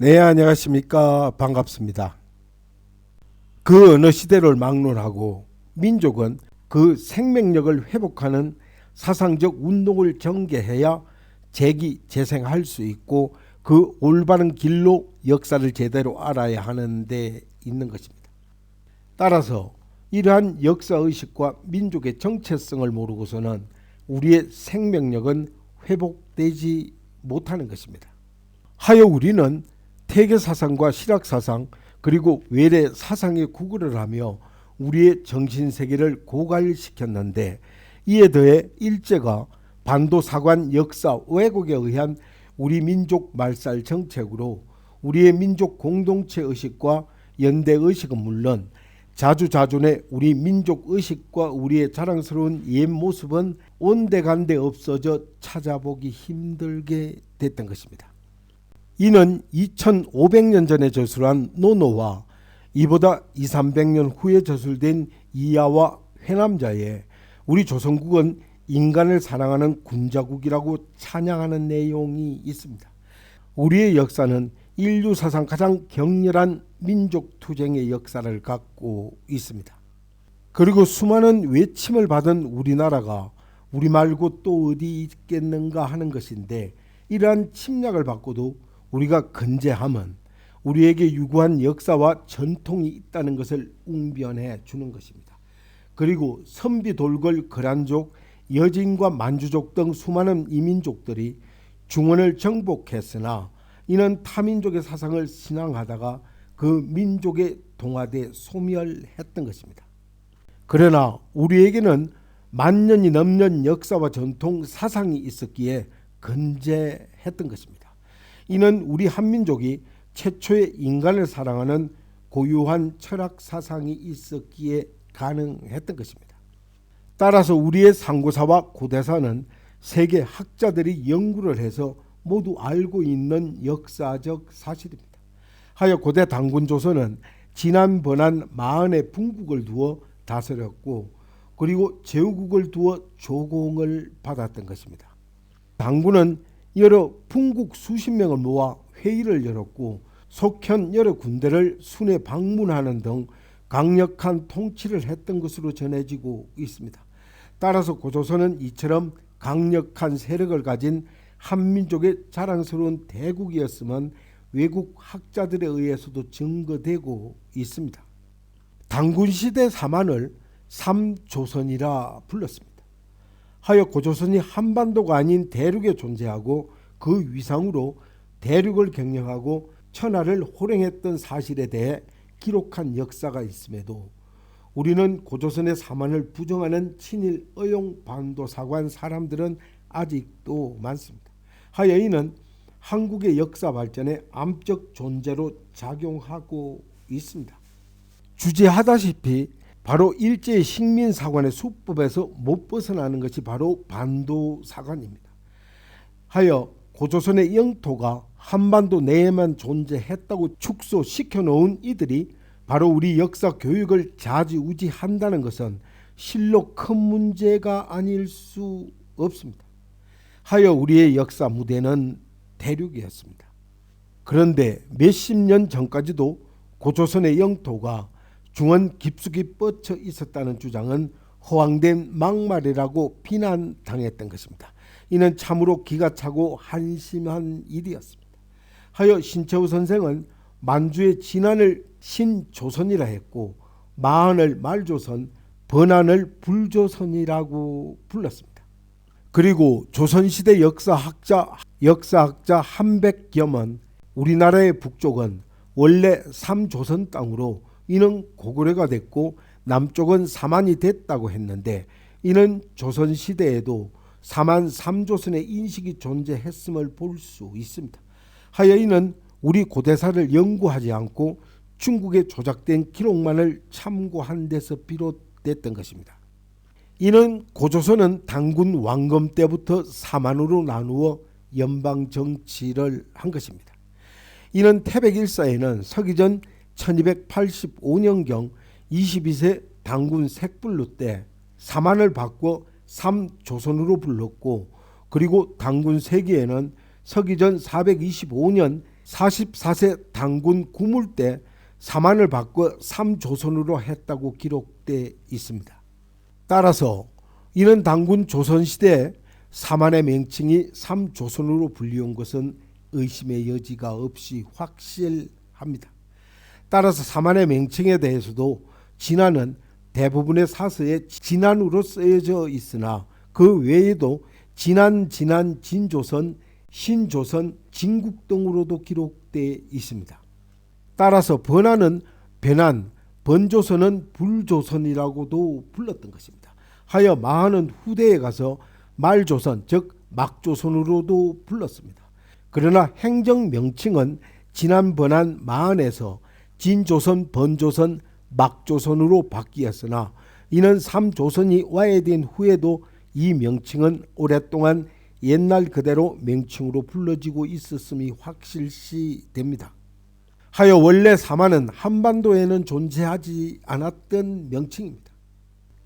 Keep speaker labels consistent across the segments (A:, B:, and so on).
A: 네, 안녕하십니까. 반갑습니다. 그 어느 시대를 막론하고 민족은 그 생명력을 회복하는 사상적 운동을 전개해야 재기재생할 수 있고 그 올바른 길로 역사를 제대로 알아야 하는 데 있는 것입니다. 따라서 이러한 역사의식과 민족의 정체성을 모르고서는 우리의 생명력은 회복되지 못하는 것입니다. 하여 우리는 태계사상과 실학사상 그리고 외래 사상에 구걸을 하며 우리의 정신세계를 고갈시켰는데, 이에 더해 일제가 반도사관 역사 왜곡에 의한 우리 민족 말살 정책으로 우리의 민족 공동체 의식과 연대 의식은 물론 자주자존의 우리 민족 의식과 우리의 자랑스러운 옛 모습은 온데간데 없어져 찾아보기 힘들게 됐던 것입니다. 이는 2500년 전에 저술한 노노와 이보다 200~300년 후에 저술된 이하와 회남자에 우리 조선국은 인간을 사랑하는 군자국이라고 찬양하는 내용이 있습니다. 우리의 역사는 인류 사상 가장 격렬한 민족투쟁의 역사를 갖고 있습니다. 그리고 수많은 외침을 받은 우리나라가 우리 말고 또 어디 있겠는가 하는 것인데, 이러한 침략을 받고도 우리가 건재함은 우리에게 유구한 역사와 전통이 있다는 것을 웅변해 주는 것입니다. 그리고 선비, 돌궐, 거란족, 여진과 만주족 등 수많은 이민족들이 중원을 정복했으나 이는 타민족의 사상을 신앙하다가 그 민족에 동화돼 소멸했던 것입니다. 그러나 우리에게는 만년이 넘는 역사와 전통, 사상이 있었기에 건재했던 것입니다. 이는 우리 한민족이 최초의 인간을 사랑하는 고유한 철학 사상이 있었기에 가능했던 것입니다. 따라서 우리의 상고사와 고대사는 세계 학자들이 연구를 해서 모두 알고 있는 역사적 사실입니다. 하여 고대 단군 조선은 진한번한 40의 분국을 두어 다스렸고, 그리고 제후국을 두어 조공을 받았던 것입니다. 단군은 여러 분국 수십 명을 모아 회의를 열었고, 속현 여러 군대를 순회 방문하는 등 강력한 통치를 했던 것으로 전해지고 있습니다. 따라서 고조선은 이처럼 강력한 세력을 가진 한민족의 자랑스러운 대국이었음은 외국 학자들에 의해서도 증거되고 있습니다. 단군시대 사만을 삼조선이라 불렀습니다. 하여 고조선이 한반도가 아닌 대륙에 존재하고 그 위상으로 대륙을 경영하고 천하를 호령했던 사실에 대해 기록한 역사가 있음에도 우리는 고조선의 사만을 부정하는 친일 의용 반도사관 사람들은 아직도 많습니다. 하여 이는 한국의 역사 발전에 암적 존재로 작용하고 있습니다. 주제하다시피 바로 일제의 식민사관의 수법에서 못 벗어나는 것이 바로 반도사관입니다. 하여 고조선의 영토가 한반도 내에만 존재했다고 축소시켜 놓은 이들이 바로 우리 역사 교육을 좌지우지한다는 것은 실로 큰 문제가 아닐 수 없습니다. 하여 우리의 역사 무대는 대륙이었습니다. 그런데 몇십 년 전까지도 고조선의 영토가 중원 깊숙이 뻗쳐 있었다는 주장은 허황된 막말이라고 비난당했던 것입니다. 이는 참으로 기가 차고 한심한 일이었습니다. 하여 신채호 선생은 만주의 진안을 신조선이라 했고, 마한을 말조선, 번안을 불조선이라고 불렀습니다. 그리고 조선시대 역사학자 한백겸은 우리나라의 북쪽은 원래 삼조선 땅으로 이는 고구려가 됐고 남쪽은 사만이 됐다고 했는데, 이는 조선시대에도 사만 삼조선의 인식이 존재했음을 볼 수 있습니다. 하여 이는 우리 고대사를 연구하지 않고 중국에 조작된 기록만을 참고한 데서 비롯됐던 것입니다. 이는 고조선은 단군 왕검 때부터 사만으로 나누어 연방 정치를 한 것입니다. 이는 태백일사에는 서기전 1285년경 22세 단군 색불루 때 사만을 바꿔 삼조선으로 불렀고, 그리고 단군 세기에는 서기전 425년 44세 당군 구물 때 사만을 바꿔 삼조선으로 했다고 기록되어 있습니다. 따라서 이는 당군 조선시대에 사만의 명칭이 삼조선으로 불리운 것은 의심의 여지가 없이 확실합니다. 따라서 사만의 명칭에 대해서도 진안은 대부분의 사서에 진안으로 쓰여져 있으나 그 외에도 진안, 진조선, 신조선, 진국 등으로도 기록되어 있습니다. 따라서 번안은 변안, 번조선은 불조선이라고도 불렀던 것입니다. 하여 마한은 후대에 가서 말조선, 즉 막조선으로도 불렀습니다. 그러나 행정 명칭은 진안, 번안, 마한에서 진조선, 번조선, 막조선으로 바뀌었으나 이는 삼조선이 와해된 후에도 이 명칭은 오랫동안 옛날 그대로 명칭으로 불러지고 있었음이 확실시됩니다. 하여 원래 사만은 한반도에는 존재하지 않았던 명칭입니다.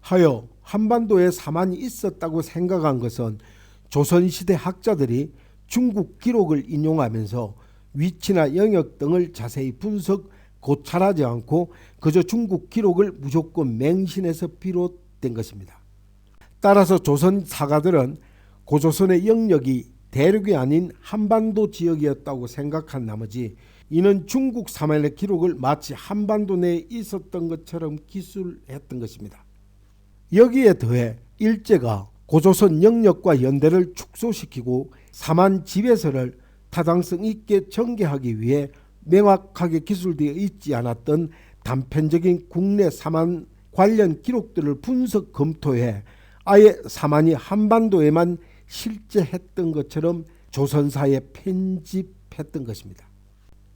A: 하여 한반도에 사만이 있었다고 생각한 것은 조선시대 학자들이 중국 기록을 인용하면서 위치나 영역 등을 자세히 분석, 고찰하지 않고 그저 중국 기록을 무조건 맹신해서 비롯된 것입니다. 따라서 조선 사가들은 고조선의 영역이 대륙이 아닌 한반도 지역이었다고 생각한 나머지 이는 중국 사만의 기록을 마치 한반도 내에 있었던 것처럼 기술했던 것입니다. 여기에 더해 일제가 고조선 영역과 연대를 축소시키고 사만 지배서를 타당성 있게 전개하기 위해 명확하게 기술되어 있지 않았던 단편적인 국내 사만 관련 기록들을 분석 검토해 아예 사만이 한반도에만 실제했던 것처럼 조선사에 편집했던 것입니다.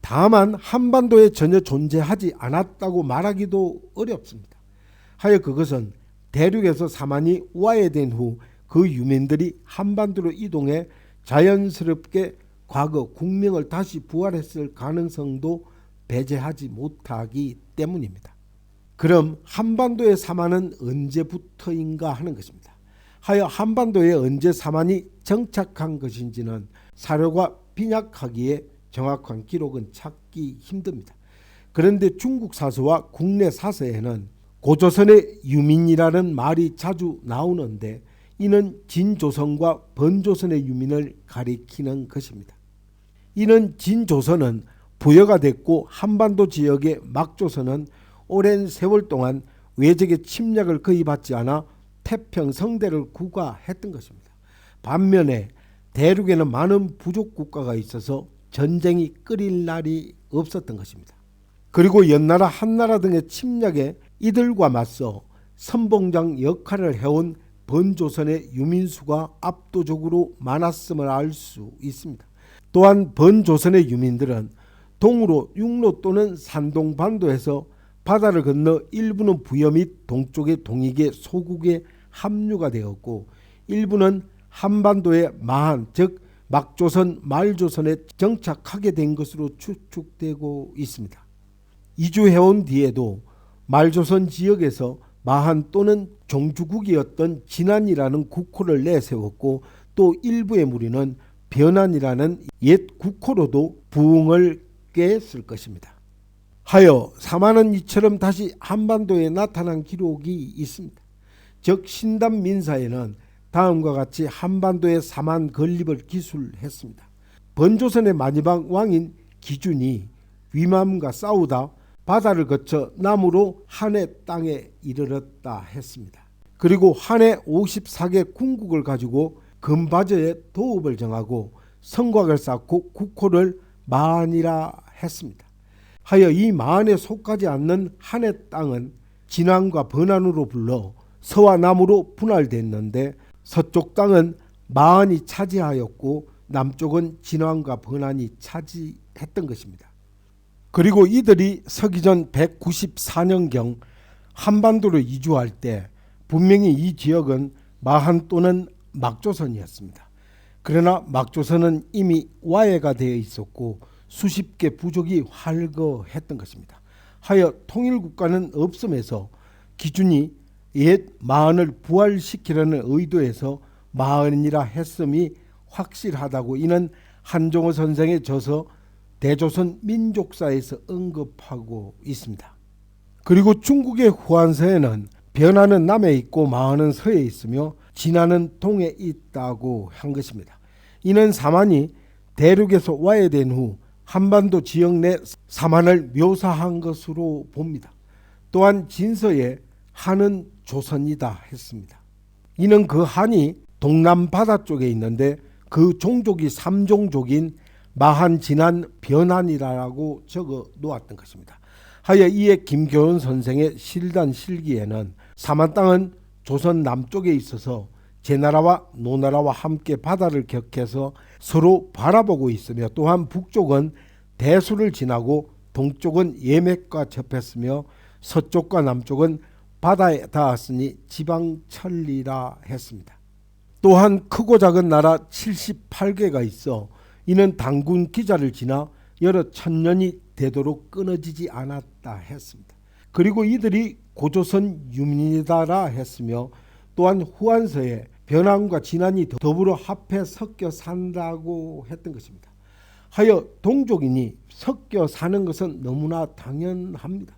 A: 다만 한반도에 전혀 존재하지 않았다고 말하기도 어렵습니다. 하여 그것은 대륙에서 사만이 와해된 후 그 유민들이 한반도로 이동해 자연스럽게 과거 국명을 다시 부활했을 가능성도 배제하지 못하기 때문입니다. 그럼 한반도의 사만은 언제부터인가 하는 것입니다. 하여 한반도에 언제 사만이 정착한 것인지는 사료가 빈약하기에 정확한 기록은 찾기 힘듭니다. 그런데 중국 사서와 국내 사서에는 고조선의 유민이라는 말이 자주 나오는데 이는 진조선과 번조선의 유민을 가리키는 것입니다. 이는 진조선은 부여가 됐고 한반도 지역의 막조선은 오랜 세월 동안 외적의 침략을 거의 받지 않아 태평성대를 구가했던 것입니다. 반면에 대륙에는 많은 부족 국가가 있어서 전쟁이 끓일 날이 없었던 것입니다. 그리고 연나라 한나라 등의 침략에 이들과 맞서 선봉장 역할을 해온 번조선의 유민수가 압도적으로 많았음을 알 수 있습니다. 또한 번조선의 유민들은 동으로 육로 또는 산동반도에서 바다를 건너 일부는 부여 및 동쪽의 동익의 소국에 합류가 되었고 일부는 한반도의 마한 즉 막조선, 말조선에 정착하게 된 것으로 추측되고 있습니다. 이주해온 뒤에도 말조선 지역에서 마한 또는 종주국이었던 진안이라는 국호를 내세웠고 또 일부의 무리는 변안이라는 옛 국호로도 부흥을 깼을 것입니다. 하여 사만은 이처럼 다시 한반도에 나타난 기록이 있습니다. 즉 신담민사에는 다음과 같이 한반도의 사만 건립을 기술했습니다. 번조선의 마지막 왕인 기준이 위맘과 싸우다 바다를 거쳐 남으로 한해 땅에 이르렀다 했습니다. 그리고 한해 54개 궁국을 가지고 금바저에 도읍을 정하고 성곽을 쌓고 국호를 마한이라 했습니다. 하여 이 마한에 속하지 않는 한해 땅은 진안과 번안으로 불러 서와 남으로 분할됐는데 서쪽 땅은 마한이 차지하였고 남쪽은 진안과 번안이 차지했던 것입니다. 그리고 이들이 서기전 194년경 한반도로 이주할 때 분명히 이 지역은 마한 또는 막조선이었습니다. 그러나 막조선은 이미 와해가 되어 있었고 수십 개 부족이 활거했던 것입니다. 하여 통일국가는 없음에서 기준이 옛 마한을 부활시키려는 의도에서 마한이라 했음이 확실하다고 이는 한종호 선생의 저서 대조선 민족사에서 언급하고 있습니다. 그리고 중국의 후한서에는 변하는 남에 있고 망하는 서에 있으며 진화는 동에 있다고 한 것입니다. 이는 사만이 대륙에서 와해된 후 한반도 지역 내 사만을 묘사한 것으로 봅니다. 또한 진서에 한은 조선이다 했습니다. 이는 그 한이 동남바다 쪽에 있는데 그 종족이 삼종족인 마한, 진한, 변한이라고 적어 놓았던 것입니다. 하여 이에 김교훈 선생의 실단 실기에는 사만 땅은 조선 남쪽에 있어서 제나라와 노나라와 함께 바다를 격해서 서로 바라보고 있으며 또한 북쪽은 대수를 지나고 동쪽은 예맥과 접했으며 서쪽과 남쪽은 바다에 닿았으니 지방천리라 했습니다. 또한 크고 작은 나라 78개가 있어 이는 단군 기자를 지나 여러 천년이 되도록 끊어지지 않았다 했습니다. 그리고 이들이 고조선 유민이다라 했으며 또한 후한서에 변함과 진한이 더불어 합해 섞여 산다고 했던 것입니다. 하여 동족이니 섞여 사는 것은 너무나 당연합니다.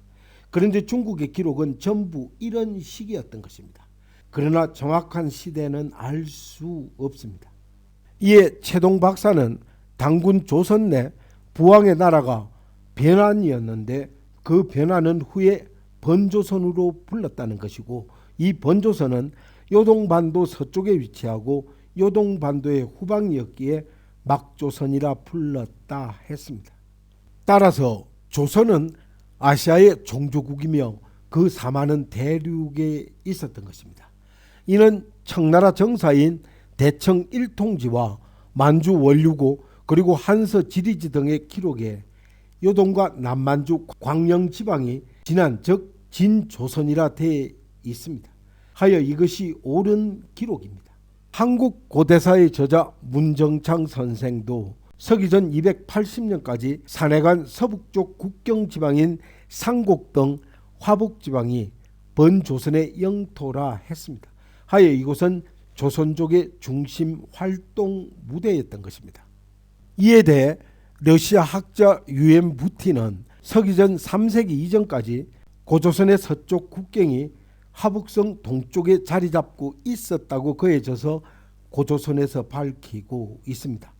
A: 그런데 중국의 기록은 전부 이런 시기였던 것입니다. 그러나 정확한 시대는 알 수 없습니다. 이에 최동 박사는 단군 조선 내 부왕의 나라가 변한이었는데 그 변한은 후에 번조선으로 불렀다는 것이고 이 번조선은 요동반도 서쪽에 위치하고 요동반도의 후방이었기에 막조선이라 불렀다 했습니다. 따라서 조선은 아시아의 종조국이며 그 사만은 대륙에 있었던 것입니다. 이는 청나라 정사인 대청 일통지와 만주 원류고 그리고 한서 지리지 등의 기록에 요동과 남만주 광영 지방이 진한 즉 진조선이라 되어 있습니다. 하여 이것이 옳은 기록입니다. 한국 고대사의 저자 문정창 선생도 서기전 280년까지 산해간 서북쪽 국경지방인 상곡 등 화북지방이 번조선의 영토라 했습니다. 하여 이곳은 조선족의 중심 활동 무대였던 것입니다. 이에 대해 러시아 학자 유엔 부티는 서기전 3세기 이전까지 고조선의 서쪽 국경이 화북성 동쪽에 자리 잡고 있었다고 그해져서 고조선에서 밝히고 있습니다.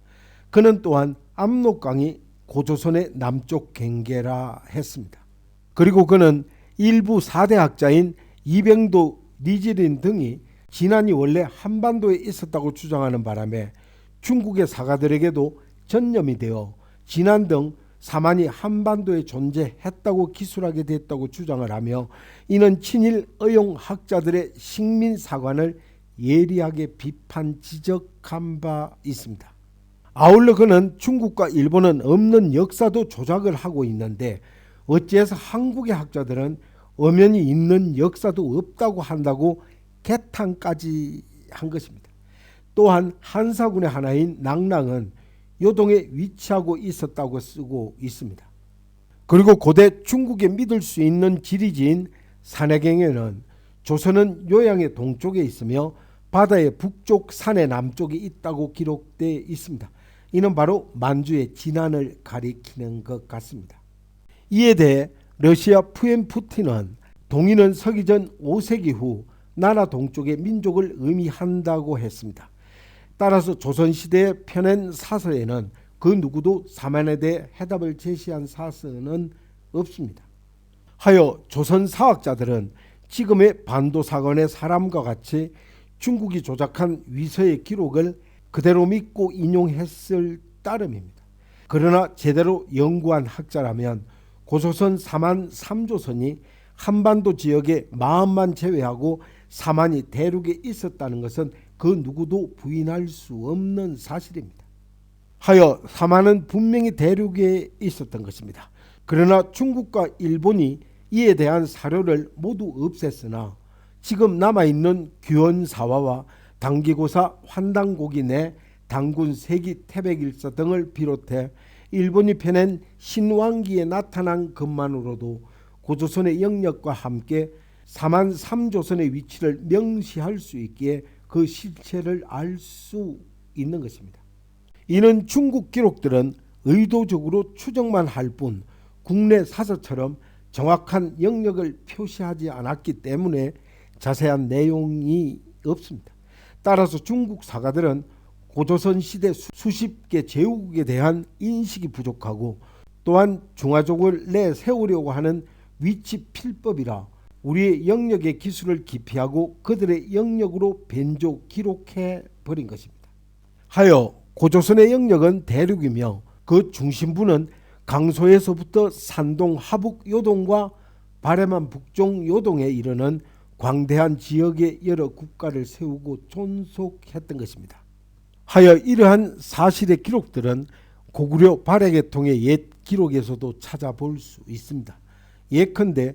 A: 그는 또한 압록강이 고조선의 남쪽 경계라 했습니다. 그리고 그는 일부 4대 학자인 이병도, 니지린 등이 진한이 원래 한반도에 있었다고 주장하는 바람에 중국의 사가들에게도 전염이 되어 진한 등 사만이 한반도에 존재했다고 기술하게 됐다고 주장을 하며 이는 친일 의용 학자들의 식민사관을 예리하게 비판 지적한 바 있습니다. 아울러 그는 중국과 일본은 없는 역사도 조작을 하고 있는데 어찌해서 한국의 학자들은 엄연히 있는 역사도 없다고 한다고 개탄까지 한 것입니다. 또한 한사군의 하나인 낙랑은 요동에 위치하고 있었다고 쓰고 있습니다. 그리고 고대 중국에 믿을 수 있는 지리지인 산해경에는 조선은 요양의 동쪽에 있으며 바다의 북쪽 산의 남쪽에 있다고 기록되어 있습니다. 이는 바로 만주의 진안을 가리키는 것 같습니다. 이에 대해 러시아 푸엠푸티는 동인은 서기전 5세기 후 나라 동쪽의 민족을 의미한다고 했습니다. 따라서 조선시대에 펴낸 사서에는 그 누구도 사만에 대해 해답을 제시한 사서는 없습니다. 하여 조선 사학자들은 지금의 반도사건의 사람과 같이 중국이 조작한 위서의 기록을 그대로 믿고 인용했을 따름입니다. 그러나 제대로 연구한 학자라면 고조선 사만 3조선이 한반도 지역의 마음만 제외하고 사만이 대륙에 있었다는 것은 그 누구도 부인할 수 없는 사실입니다. 하여 사만은 분명히 대륙에 있었던 것입니다. 그러나 중국과 일본이 이에 대한 사료를 모두 없앴으나 지금 남아있는 규원사화와 당기고사 환당고기 내 당군 세기 태백일서 등을 비롯해 일본이 펴낸 신왕기에 나타난 것만으로도 고조선의 영역과 함께 사만 3조선의 위치를 명시할 수 있기에 그 실체를 알 수 있는 것입니다. 이는 중국 기록들은 의도적으로 추정만 할 뿐 국내 사서처럼 정확한 영역을 표시하지 않았기 때문에 자세한 내용이 없습니다. 따라서 중국 사가들은 고조선 시대 수십 개 제국에 대한 인식이 부족하고 또한 중화족을 내세우려고 하는 위치 필법이라 우리의 영역의 기술을 기피하고 그들의 영역으로 변조 기록해 버린 것입니다. 하여 고조선의 영역은 대륙이며 그 중심부는 강소에서부터 산동 하북 요동과 바레만 북종 요동에 이르는 광대한 지역의 여러 국가를 세우고 존속했던 것입니다. 하여 이러한 사실의 기록들은 고구려 발해계통의 옛 기록에서도 찾아볼 수 있습니다. 예컨대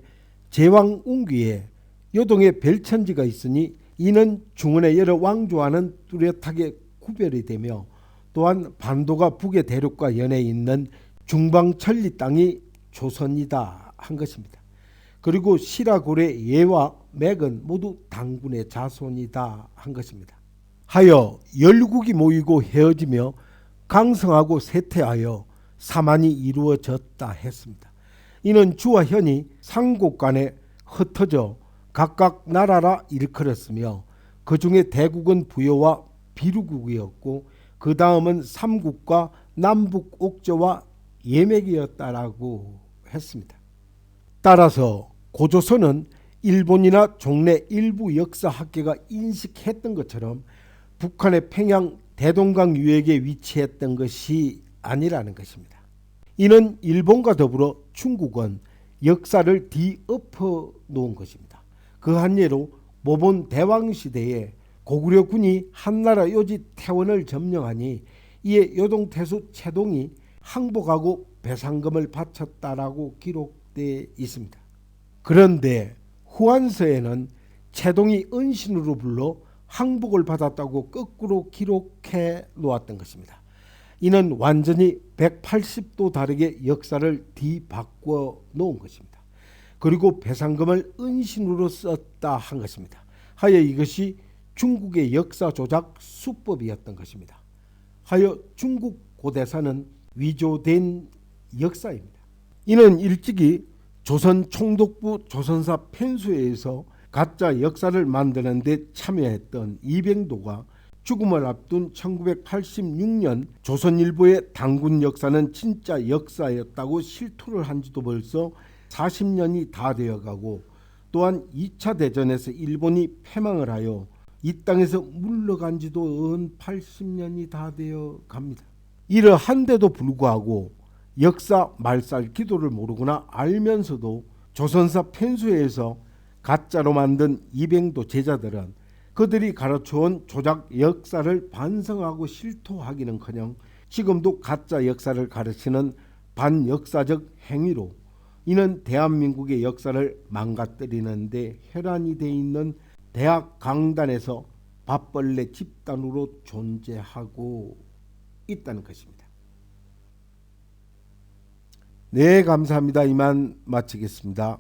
A: 제왕 운기에 요동에 별천지가 있으니 이는 중원의 여러 왕조와는 뚜렷하게 구별이 되며 또한 반도가 북의 대륙과 연해 있는 중방천리 땅이 조선이다 한 것입니다. 그리고 시라고래 예와 맥은 모두 당군의 자손이다 한 것입니다. 하여 열국이 모이고 헤어지며 강성하고 쇠퇴하여 사만이 이루어졌다 했습니다. 이는 주와 현이 상국 간에 흩어져 각각 나라라 일컬었으며 그 중에 대국은 부여와 비루국이었고 그 다음은 삼국과 남북 옥저와 예맥이었다라고 했습니다. 따라서 고조선은 일본이나 종래 일부 역사학계가 인식했던 것처럼 북한의 평양 대동강 유역에 위치했던 것이 아니라는 것입니다. 이는 일본과 더불어 중국은 역사를 뒤엎어 놓은 것입니다. 그 한 예로 모본 대왕시대에 고구려군이 한나라 요지 태원을 점령하니 이에 요동태수 채동이 항복하고 배상금을 바쳤다라고 기록되어 있습니다. 그런데 후한서에는 채동이 은신으로 불러 항복을 받았다고 거꾸로 기록해 놓았던 것입니다. 이는 완전히 180도 다르게 역사를 뒤바꿔 놓은 것입니다. 그리고 배상금을 은신으로 썼다 한 것입니다. 하여 이것이 중국의 역사 조작 수법이었던 것입니다. 하여 중국 고대사는 위조된 역사입니다. 이는 일찍이 조선 총독부 조선사 편수회에서 가짜 역사를 만드는 데 참여했던 이병도가 죽음을 앞둔 1986년 조선일보의 당군 역사는 진짜 역사였다고 실토를 한 지도 벌써 40년이 다 되어가고 또한 2차 대전에서 일본이 패망을 하여 이 땅에서 물러간 지도 은 80년이 다 되어 갑니다. 이러한데도 불구하고 역사 말살 기도를 모르거나 알면서도 조선사 편수회에서 가짜로 만든 이병도 제자들은 그들이 가르쳐온 조작 역사를 반성하고 실토하기는커녕 지금도 가짜 역사를 가르치는 반역사적 행위로 이는 대한민국의 역사를 망가뜨리는 데 혈안이 돼 있는 대학 강단에서 밥벌레 집단으로 존재하고 있다는 것입니다. 네, 감사합니다. 이만 마치겠습니다.